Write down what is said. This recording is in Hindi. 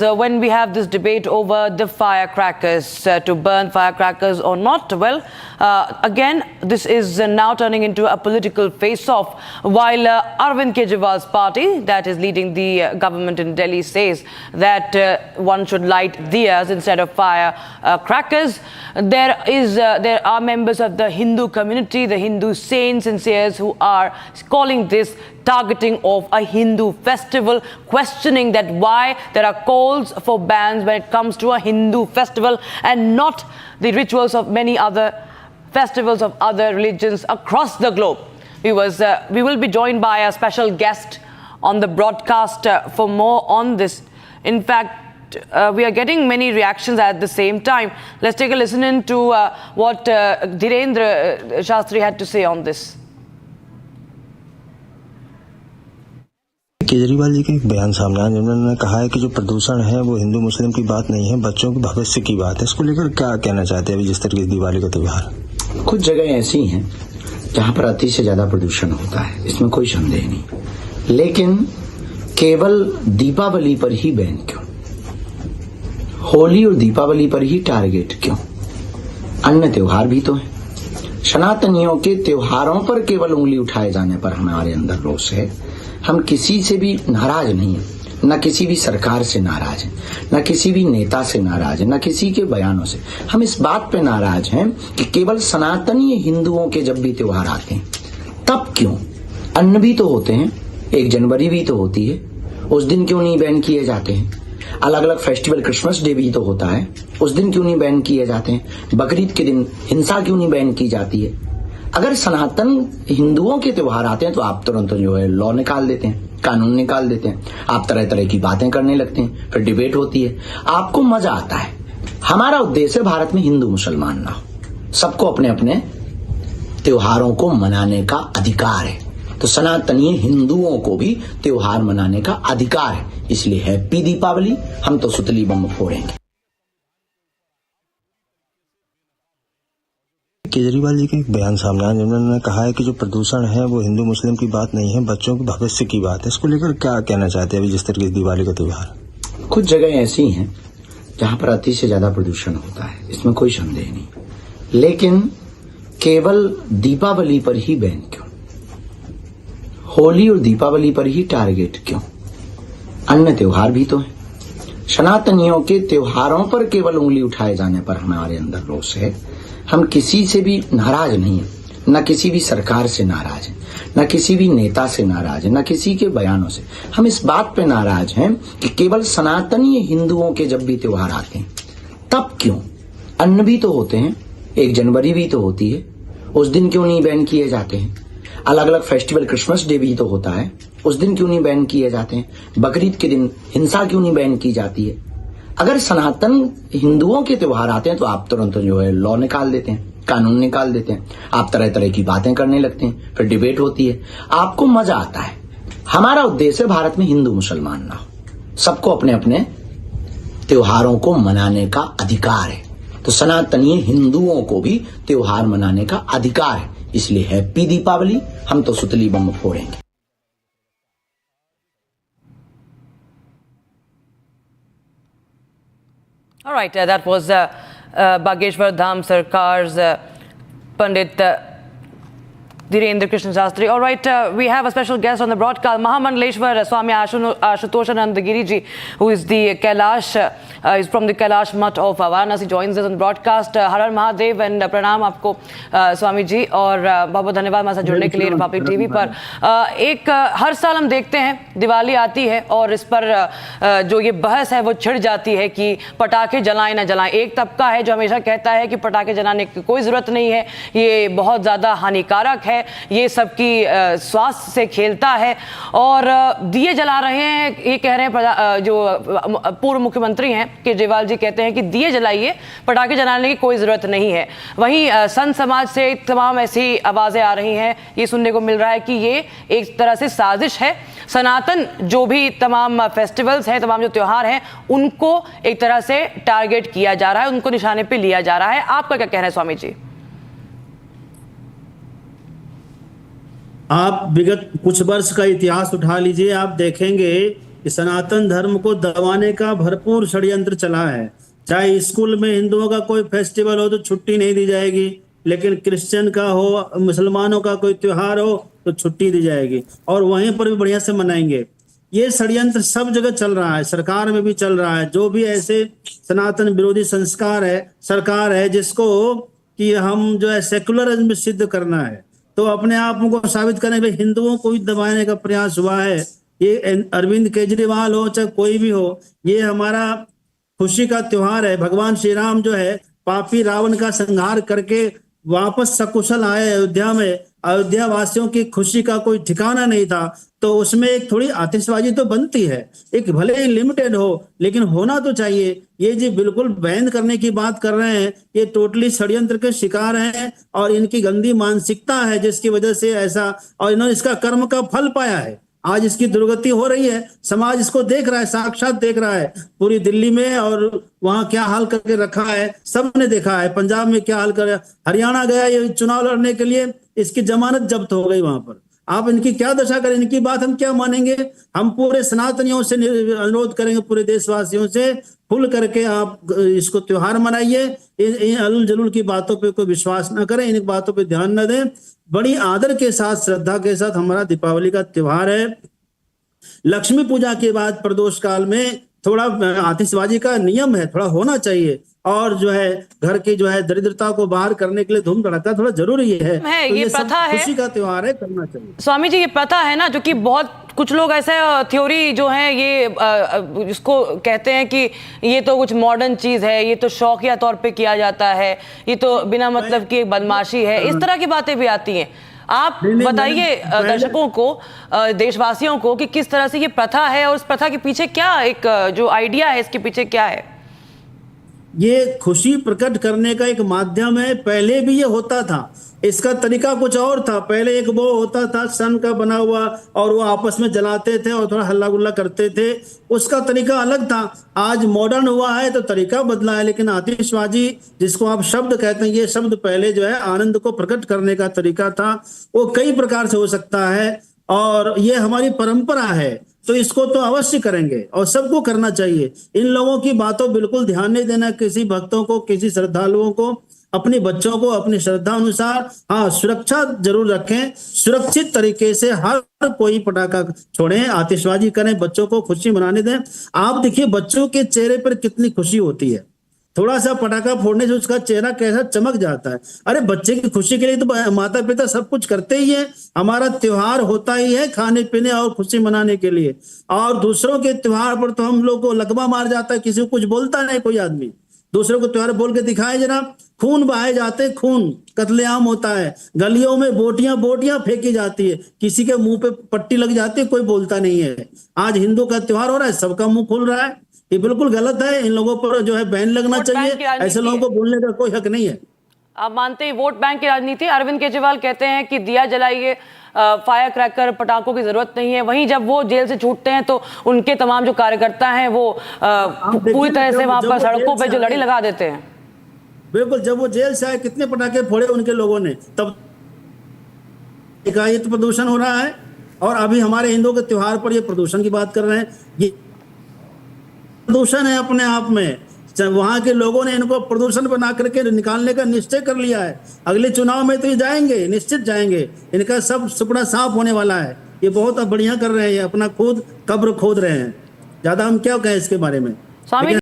When we have this debate over the firecrackers, to burn firecrackers or not, well, again, this is now turning into a political face-off, while Arvind Kejriwal's party, that is leading the government in Delhi, says that one should light diyas instead of firecrackers. There are members of the Hindu community, the Hindu saints and seers, who are calling this targeting of a Hindu festival, questioning that why there are calls for bans when it comes to a Hindu festival and not the rituals of many other festivals of other religions across the globe. We will be joined by a special guest on the broadcast for more on this. In fact, we are getting many reactions at the same time. Let's take a listen in to what Dhirendra Shastri had to say on this. Kejriwal ji का एक बयान सामने आया जिन्होंने कहा है कि जो प्रदूषण है वो हिंदू मुस्लिम की बात नहीं है, बच्चों के भविष्य की बात है। इसको लेकर क्या कहना चाहते हैं अभी जिस तरीके से दिवाली का त्योहार? कुछ जगह ऐसी हैं जहां पर अति से ज्यादा प्रदूषण होता है, इसमें कोई संदेह नहीं, लेकिन केवल दीपावली पर ही बैन क्यों? होली और दीपावली पर ही टारगेट क्यों? अन्य त्योहार भी तो है। सनातनियों के त्योहारों पर केवल उंगली उठाए जाने पर हमारे अंदर रोष है। हम किसी से भी नाराज नहीं है, न किसी भी सरकार से नाराज है, न किसी भी नेता से नाराज है, न किसी के बयानों से। हम इस बात पे नाराज हैं कि केवल सनातनी हिंदुओं के जब भी त्योहार आते हैं तब क्यों? अन्य भी तो होते हैं, 1 जनवरी भी तो होती है, उस दिन क्यों नहीं बैन किए जाते हैं? अलग अलग फेस्टिवल, क्रिसमस डे भी तो होता है, उस दिन क्यों नहीं बैन किए जाते हैं? बकरीद के दिन हिंसा क्यों नहीं बैन की जाती है? अगर सनातन हिंदुओं के त्योहार आते हैं तो आप तुरंत जो है लॉ निकाल देते हैं, कानून निकाल देते हैं, आप तरह तरह की बातें करने लगते हैं, फिर डिबेट होती है, आपको मजा आता है। हमारा उद्देश्य भारत में हिंदू मुसलमान ना हो, सबको अपने अपने त्योहारों को मनाने का अधिकार है। तो सनातनी हिंदुओं को भी त्योहार मनाने का अधिकार है, इसलिए हैप्पी दीपावली। हम तो सुतली बम फोड़ेंगे। केजरीवाल जी का एक बयान सामने आया जिन्होंने कहा है कि जो प्रदूषण है वो हिंदू मुस्लिम की बात नहीं है, बच्चों के भविष्य की बात है। इसको लेकर क्या कहना चाहते हैं अभी जिस तरीके से दिवाली का त्योहार? कुछ जगह ऐसी हैं जहां पर अति से ज्यादा प्रदूषण होता है, इसमें कोई संदेह नहीं, लेकिन केवल दीपावली पर ही बैन क्यों? होली और दीपावली पर ही टारगेट क्यों? अन्य त्योहार भी तो है। सनातनियों के त्योहारों पर केवल उंगली उठाए जाने पर हमारे अंदर रोष है। हम किसी से भी नाराज नहीं है, न किसी भी सरकार से नाराज है, न किसी भी नेता से नाराज है, न किसी के बयानों से। हम इस बात पे नाराज हैं कि केवल सनातनी हिंदुओं के जब भी त्योहार आते हैं तब क्यों? अन्य भी तो होते हैं, 1 जनवरी भी तो होती है, उस दिन क्यों नहीं बैन किए जाते हैं? अलग अलग फेस्टिवल, क्रिसमस डे भी तो होता है, उस दिन क्यों नहीं बैन किए जाते हैं? बकरीद के दिन हिंसा क्यों नहीं बैन की जाती है? अगर सनातन हिंदुओं के त्योहार आते हैं तो आप तुरंत जो है लॉ निकाल देते हैं, कानून निकाल देते हैं, आप तरह तरह की बातें करने लगते हैं, फिर डिबेट होती है, आपको मजा आता है। हमारा उद्देश्य भारत में हिंदू मुसलमान ना हो, सबको अपने अपने त्योहारों को मनाने का अधिकार है। तो सनातनी हिंदुओं को भी त्योहार मनाने का अधिकार है, इसलिए हैप्पी दीपावली। हम तो सुतली बम फोड़ेंगे। All right, that was Bageshwar Dham Sarkar's Pandit Dhirendra Krishna Shastri. All right, we have a special guest on the broadcast, Mahamandaleshwar Swami Ashutosh ji, who is the Kailash, is from the Kailash Mutt of Varanasi, joins us on the broadcast. Har Har Mahadev and pranam आपको स्वामी जी, और बहुत बहुत धन्यवाद हमारे साथ जुड़ने के लिए रिपब्लिक टीवी पर। एक हर साल हम देखते हैं दिवाली आती है और इस पर जो ये बहस है वो छिड़ जाती है कि पटाखे जलाएं ना जलाएं। एक तबका है जो हमेशा कहता है कि पटाखे जलाने की कोई ज़रूरत नहीं है, ये बहुत ज़्यादा हानिकारक है, ये सबकी स्वास्थ्य से खेलता है, और दिए जला रहे हैं। ये कह रहे हैं जो पूर्व मुख्यमंत्री हैं केजरीवाल जी, कहते हैं कि दिए जलाइए, पटाखे जलाने की कोई ज़रूरत नहीं है। वहीं संत समाज से तमाम ऐसी आवाज़ें आ रही हैं, ये सुनने को मिल रहा है कि ये एक तरह से साजिश है। सनातन जो भी तमाम फेस्टिवल्स हैं, तमाम जो त्यौहार हैं, उनको एक तरह से टारगेट किया जा रहा है, उनको निशाने पे लिया जा रहा है। आपका क्या कहना है स्वामी जी? आप विगत कुछ वर्ष का इतिहास उठा लीजिए, आप देखेंगे कि सनातन धर्म को दबाने का भरपूर षड्यंत्र चला है। चाहे स्कूल में हिंदुओं का कोई फेस्टिवल हो तो छुट्टी नहीं दी जाएगी, लेकिन क्रिश्चियन का हो, मुसलमानों का कोई त्योहार हो तो छुट्टी दी जाएगी और वहीं पर भी बढ़िया से मनाएंगे। ये षड्यंत्र सब जगह चल रहा है, सरकार में भी चल रहा है। जो भी ऐसे सनातन विरोधी संस्कार है, सरकार है जिसको कि हम जो है सेकुलरिज्म सिद्ध करना है, तो अपने आप को साबित करने में हिंदुओं को ही दबाने का प्रयास हुआ है। ये अरविंद केजरीवाल हो चाहे कोई भी हो, ये हमारा खुशी का त्योहार है। भगवान श्री राम जो है पापी रावण का संहार करके वापस सकुशल आए अयोध्या में, अयोध्या वासियों की खुशी का कोई ठिकाना नहीं था, तो उसमें एक थोड़ी आतिशबाजी तो बनती है, एक भले ही लिमिटेड हो लेकिन होना तो चाहिए। ये जी बिल्कुल बैन करने की बात कर रहे हैं, ये टोटली षड्यंत्र के शिकार हैं और इनकी गंदी मानसिकता है जिसकी वजह से ऐसा, और इन्होंने इसका कर्म का फल पाया है। आज इसकी दुर्गति हो रही है, समाज इसको देख रहा है, साक्षात देख रहा है। पूरी दिल्ली में और वहां क्या हाल करके रखा है सबने देखा है, पंजाब में क्या हाल कर, हरियाणा गया ये चुनाव लड़ने के लिए, इसकी जमानत जब्त हो गई वहां पर। आप इनकी क्या दशा करें, इनकी बात हम क्या मानेंगे। हम पूरे सनातनियों से अनुरोध करेंगे, पूरे देशवासियों से, खुल करके आप इसको त्योहार मनाइए। इन अल जलूल की बातों पे कोई विश्वास न करें, इन बातों पे ध्यान न दें। बड़ी आदर के साथ, श्रद्धा के साथ हमारा दीपावली का त्योहार है। लक्ष्मी पूजा के बाद प्रदोष काल में थोड़ा आतिशबाजी का नियम है, थोड़ा होना चाहिए, और जो है घर की जो है दरिद्रता को बाहर करने के लिए धूम धड़ाका थोड़ा जरूरी है। तो ये सब प्रथा है, खुशी का त्योहार है, करना चाहिए। स्वामी जी ये प्रथा है ना, जो कि बहुत कुछ लोग ऐसे थ्योरी जो है ये इसको कहते हैं कि ये तो कुछ मॉडर्न चीज है, ये तो शौकिया तौर पे किया जाता है, ये तो बिना मतलब की एक बदमाशी है, इस तरह की बातें भी आती हैं। आप बताइए दर्शकों को, देशवासियों को, कि किस तरह से ये प्रथा है और उस प्रथा के पीछे क्या एक जो आइडिया है इसके पीछे क्या है। ये खुशी प्रकट करने का एक माध्यम है, पहले भी ये होता था, इसका तरीका कुछ और था। पहले एक वो होता था सन का बना हुआ और वो आपस में जलाते थे और थोड़ा हल्ला गुल्ला करते थे, उसका तरीका अलग था। आज मॉडर्न हुआ है तो तरीका बदला है, लेकिन आतिशबाजी जिसको आप शब्द कहते हैं, ये शब्द पहले जो है आनंद को प्रकट करने का तरीका था। वो कई प्रकार से हो सकता है और ये हमारी परंपरा है, तो इसको तो अवश्य करेंगे और सबको करना चाहिए। इन लोगों की बातों बिल्कुल ध्यान नहीं देना, किसी भक्तों को, किसी श्रद्धालुओं को, अपने बच्चों को अपनी श्रद्धा अनुसार, हाँ सुरक्षा जरूर रखें, सुरक्षित तरीके से हर कोई पटाखा छोड़ें, आतिशबाजी करें, बच्चों को खुशी मनाने दें। आप देखिए बच्चों के चेहरे पर कितनी खुशी होती है, थोड़ा सा पटाखा फोड़ने से उसका चेहरा कैसा चमक जाता है। अरे बच्चे की खुशी के लिए तो माता पिता सब कुछ करते ही है, हमारा त्योहार होता ही है खाने पीने और खुशी मनाने के लिए। और दूसरों के त्योहार पर तो हम लोग को लगवा मार जाता है, किसी को कुछ बोलता नहीं कोई आदमी। दूसरों को त्योहार बोल के दिखाए जरा, खून बहाए जाते, खून कत्लेआम होता है, गलियों में बोटियां फेंकी जाती है, किसी के मुंह पे पट्टी लग जाती है, कोई बोलता नहीं है। आज हिंदू का त्योहार हो रहा है, सबका मुंह खुल रहा है, ये बिल्कुल गलत है। इन लोगों पर जो है बैन लगना चाहिए, ऐसे लोगों को बोलने का कोई हक नहीं है। आप मानते हैं वोट बैंक की राजनीति? अरविंद केजरीवाल कहते हैं कि दिया जलाइए, फायर क्रैकर, पटाखों की जरूरत नहीं है। वहीं जब वो जेल से छूटते हैं तो उनके तमाम जो कार्यकर्ता हैं वो पूरी तरह से वहां पर सड़कों पे जो लड़ी लगा देते हैं। बिल्कुल, जब वो जेल से आए कितने पटाखे फोड़े उनके लोगों ने, तब ये तो प्रदूषण हो रहा है। और अभी हमारे हिंदुओं के त्योहार पर ये प्रदूषण की बात कर रहे हैं, ये प्रदूषण है अपने आप में। वहां के लोगों ने इनको प्रदूषण बना करके निकालने का निश्चय कर लिया है। अगले चुनाव में तो ये जाएंगे, निश्चित जाएंगे, इनका सब सुपड़ा साफ होने वाला है। ये बहुत बढ़िया कर रहे हैं, अपना खुद कब्र खोद रहे हैं। ज्यादा हम क्या कहें इसके बारे में। स्वामी